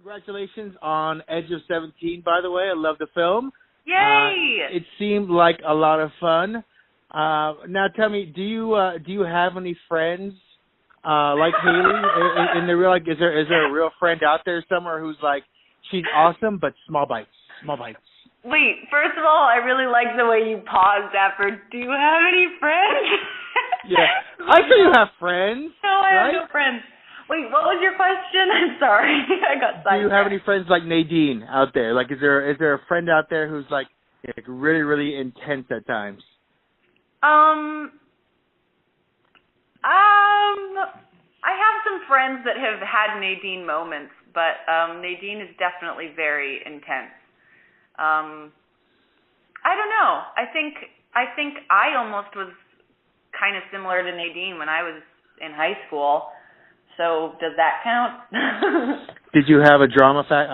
congratulations on Edge of 17, by the way. I love the film. Yay! It seemed like a lot of fun. Now tell me, do you have any friends like Haley in the real, like, is there a real friend out there somewhere who's like, she's awesome but small bites? Wait, first of all, I really like the way you paused after, do you have any friends? Yeah. I sure you have friends. No, I have no friends. Wait, what was your question? I'm sorry. I got sidetracked. Do you have any friends like Nadine out there? Like, is there a friend out there who's like really, really intense at times? I have some friends that have had Nadine moments, but Nadine is definitely very intense. I don't know. I think I almost was kind of similar to Nadine when I was in high school. So does that count? Did you have a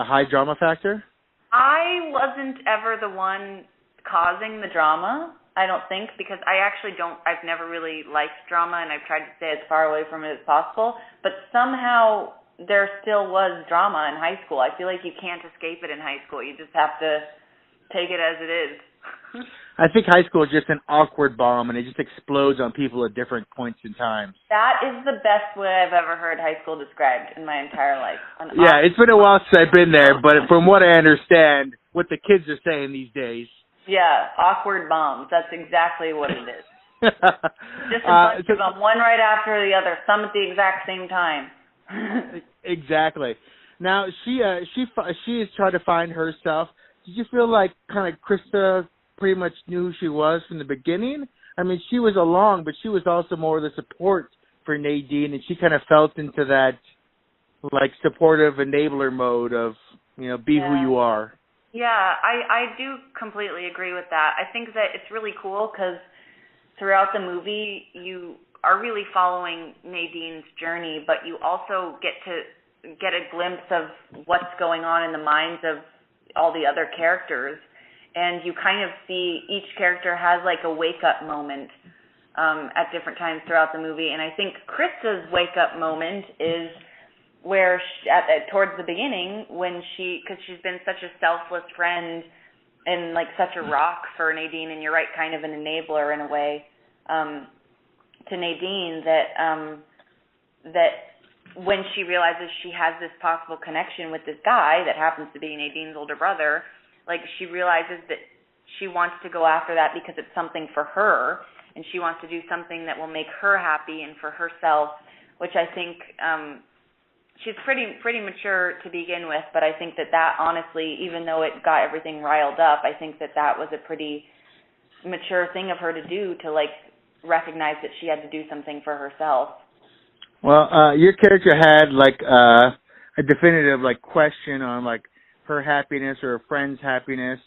high drama factor? I wasn't ever the one causing the drama, I don't think, because I've never really liked drama, and I've tried to stay as far away from it as possible, but somehow there still was drama in high school. I feel like you can't escape it in high school. You just have to take it as it is. I think high school is just an awkward bomb, and it just explodes on people at different points in time. That is the best way I've ever heard high school described in my entire life. Yeah, it's been a while since I've been there, but from what I understand, what the kids are saying these days. Yeah, awkward bombs. That's exactly what it is. Just a bunch of them, one right after the other, some at the exact same time. Exactly. Now, she is trying to find herself. Did you feel like kind of Krista pretty much knew who she was from the beginning? I mean, she was along, but she was also more the support for Nadine, and she kind of felt into that, like, supportive enabler mode of, be who you are. Yeah, I do completely agree with that. I think that it's really cool because throughout the movie, you are really following Nadine's journey, but you also get a glimpse of what's going on in the minds of all the other characters. And you kind of see each character has like a wake-up moment at different times throughout the movie. And I think Krista's wake-up moment is where towards the beginning because she's been such a selfless friend and like such a rock for Nadine, and you're right, kind of an enabler in a way to Nadine, that when she realizes she has this possible connection with this guy that happens to be Nadine's older brother, like she realizes that she wants to go after that because it's something for her, and she wants to do something that will make her happy and for herself, which I think she's pretty mature to begin with, but I think that honestly, even though it got everything riled up, I think that was a pretty mature thing of her to do, to like recognize that she had to do something for herself. Well, your character had like a definitive like question on like her happiness or a friend's happiness.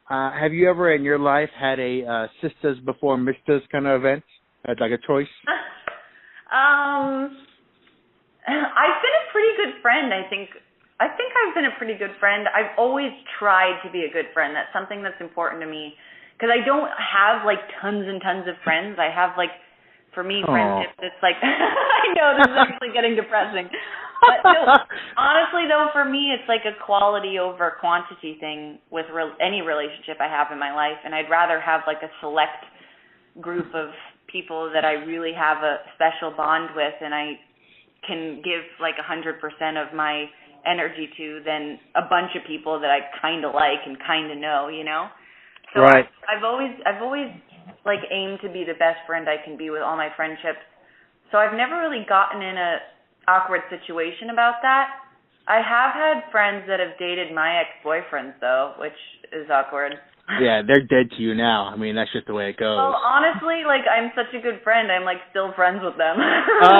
Have you ever in your life had a sisters before misters kind of event, like a choice? I've been a pretty good friend, I think I've been a pretty good friend. I've always tried to be a good friend. That's something that's important to me, because I don't have like tons and tons of friends. I have like, for me, friendships, it's like, I know this is actually getting depressing. But no, honestly though, for me, it's like a quality over quantity thing with any relationship I have in my life. And I'd rather have like a select group of people that I really have a special bond with and I can give like 100% of my energy to than a bunch of people that I kind of like and kind of know, So right. I've always like aimed to be the best friend I can be with all my friendships. So I've never really gotten in a awkward situation about that. I have had friends that have dated my ex-boyfriends though, which is awkward. Yeah, they're dead to you now. I mean, that's just the way it goes. Well, honestly, like, I'm such a good friend, I'm, like, still friends with them. But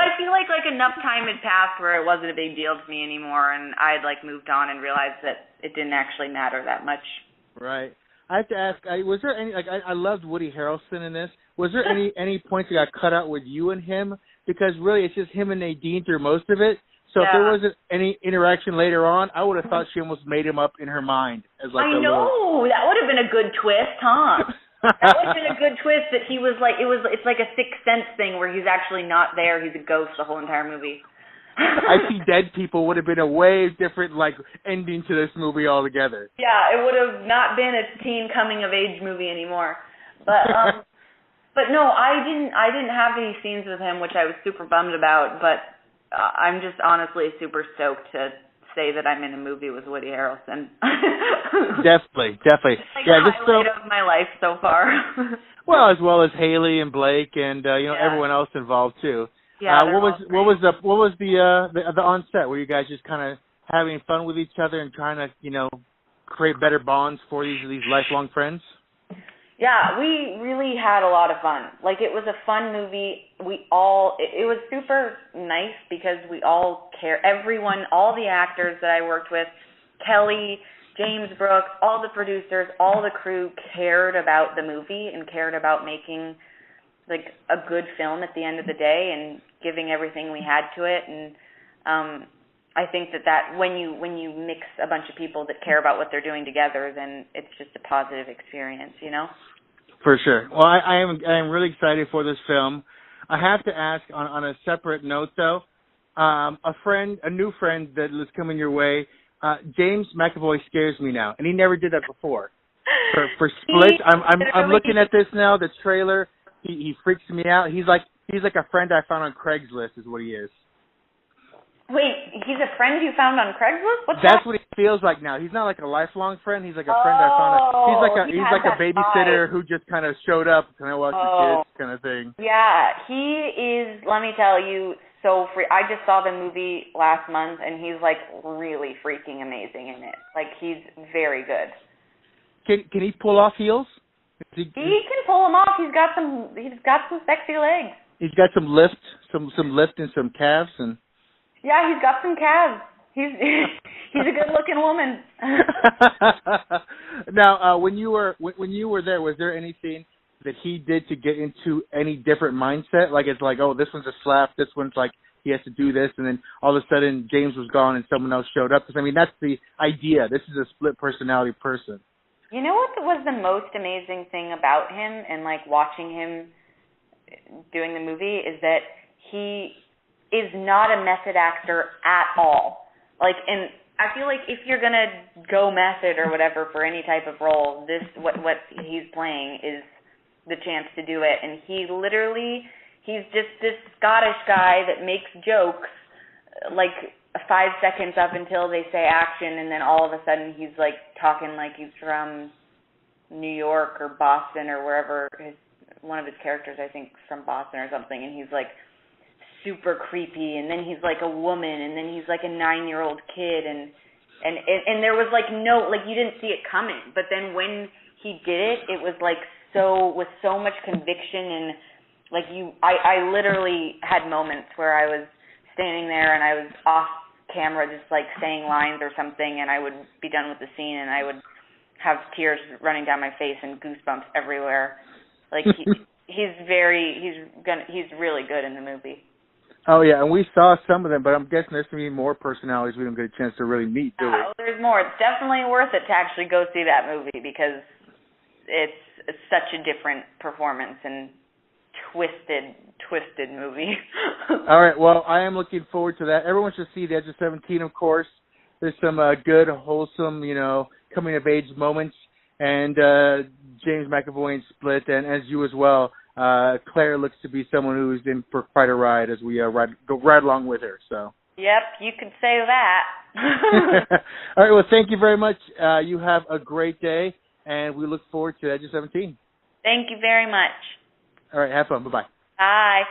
I feel like enough time had passed where it wasn't a big deal to me anymore, and I had, like, moved on and realized that it didn't actually matter that much. Right. I have to ask, was there any, like, I loved Woody Harrelson in this. Was there any points that got cut out with you and him? Because really, it's just him and Nadine through most of it. So if there wasn't any interaction later on, I would have thought she almost made him up in her mind as like that would have been a good twist, huh? That would have been a good twist that he was like, it's like a Sixth Sense thing where he's actually not there, he's a ghost the whole entire movie. I See Dead People would have been a way different, like, ending to this movie altogether. Yeah, it would have not been a teen coming of age movie anymore. But but no, I didn't have any scenes with him, which I was super bummed about. But I'm just honestly super stoked to say that I'm in a movie with Woody Harrelson. Definitely. Like the highlight of my life so far. Well, as well as Haley and Blake and everyone else involved too. Yeah. What was the on set? Were you guys just kind of having fun with each other and trying to create better bonds for these lifelong friends? Yeah, we really had a lot of fun. Like, it was a fun movie. It was super nice because we all care. Everyone, all the actors that I worked with, Kelly, James Brooks, all the producers, all the crew cared about the movie and cared about making, like, a good film at the end of the day and giving everything we had to it. And I think that when you mix a bunch of people that care about what they're doing together, then it's just a positive experience, For sure. Well, I am really excited for this film. I have to ask on a separate note though, a new friend that is coming your way, James Mcavoy scares me now, and he never did that before. For Split, I'm looking at this now, the trailer. He freaks me out. He's like a friend I found on Craigslist is what he is. Wait, he's a friend you found on Craigslist? That's what he feels like now. He's not like a lifelong friend. He's like a friend I found. He's like a babysitter who just kind of showed up. Can I watch the kids? Kind of thing. Yeah, he is. Let me tell you, so free. I just saw the movie last month, and he's like really freaking amazing in it. Like, he's very good. Can he pull off heels? He can pull them off. He's got some sexy legs. He's got some lift and some calves and. Yeah, he's got some calves. He's a good-looking woman. Now, when you were there, was there anything that he did to get into any different mindset? Like, it's like, oh, this one's a slap, this one's like he has to do this, and then all of a sudden James was gone and someone else showed up. Because I mean, that's the idea. This is a split personality person. You know what was the most amazing thing about him and like watching him doing the movie is that he is not a method actor at all. Like, and I feel like if you're gonna go method or whatever for any type of role, what he's playing is the chance to do it. And he's just this Scottish guy that makes jokes like 5 seconds up until they say action, and then all of a sudden he's like talking like he's from New York or Boston or wherever. One of his characters, I think, is from Boston or something, and he's like super creepy, and then he's like a woman, and then he's like a 9-year-old kid, and there was like you didn't see it coming, but then when he did it, it was like with so much conviction, and like I literally had moments where I was standing there and I was off camera just like saying lines or something, and I would be done with the scene and I would have tears running down my face and goosebumps everywhere. Like he's really good in the movie. Oh, yeah, and we saw some of them, but I'm guessing there's going to be more personalities we don't get a chance to really meet, do we? Oh, there's more. It's definitely worth it to actually go see that movie because it's such a different performance and twisted movie. All right, well, I am looking forward to that. Everyone should see The Edge of 17, of course. There's some good, wholesome, coming-of-age moments, and James McAvoy in Split, and as you as well. Claire looks to be someone who's in for quite a ride as we go right along with her. So. Yep, you could say that. All right, well, thank you very much. You have a great day, and we look forward to Edge of 17. Thank you very much. All right, have fun. Bye-bye. Bye.